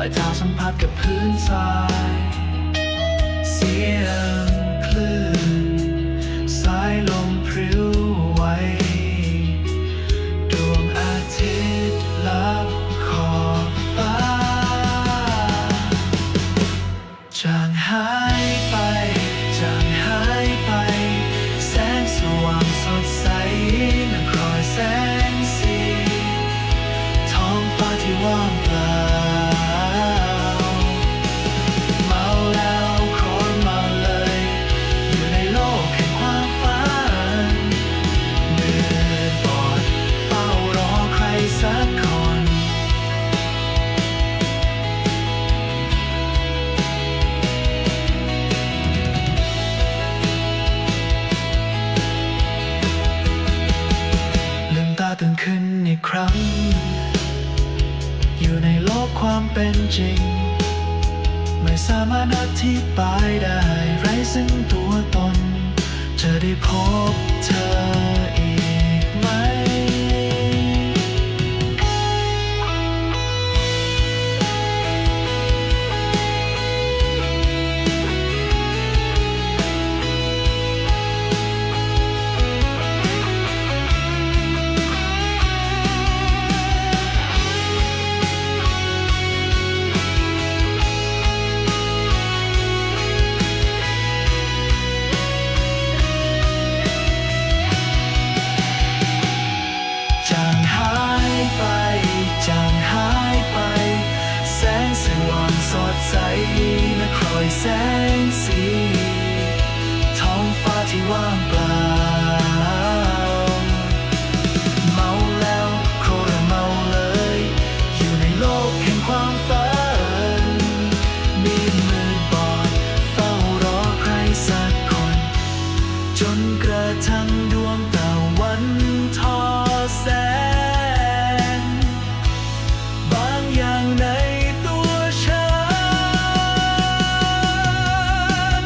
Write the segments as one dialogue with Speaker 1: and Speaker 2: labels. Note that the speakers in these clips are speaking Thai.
Speaker 1: อยเท้าสัมผัสกับพื้นทรายเสียงคลื่นสายลมพริ้วไหวดวงอาทิตย์ลับขอบฟ้าจางหายไปจางหายไปแสงสว่างสดใสนั่งคอยแสงสีท้องฟ้าที่ว่างเปล่าเมาแล้วโคตรเมาเลยอยู่ในโลกแห่งความฝันมืดบอดเฝ้ารอใครสักคนลืมตาตื่นขึ้นอีกครั้งอยู่ในโลกความเป็นจริงไม่สามารถอธิบายได้ไร้ซึ่งตัวตนจะได้พบเธออีกไหมจางหายไปจางหายไปแสงสว่างสดใสนักคอยแสงสีท้องฟ้าที่ว่างเปล่าเมาแล้วโคตรเมาเลยอยู่ในโลกแห่งความฝันมีมืดบอดเฝ้ารอใครสักคนจนกระทั่งดวงตะวันทอแสงบางอย่างในตัวฉัน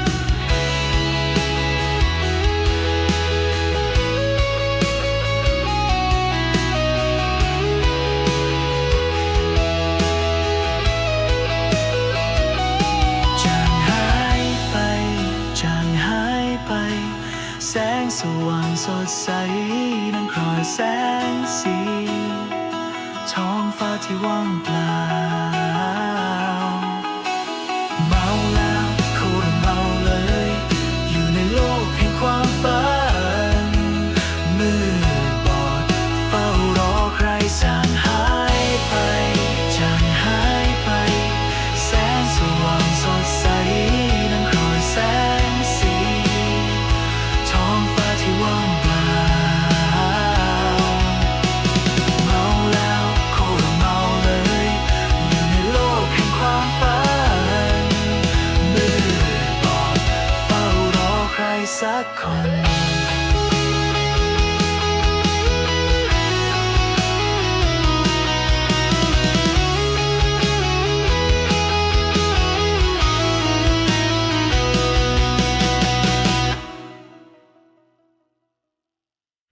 Speaker 1: จางหายไปจางหายไปแสงสว่างสดใสนั่งคอยแสงสีท้องฟ้าที่ว่างเปล่า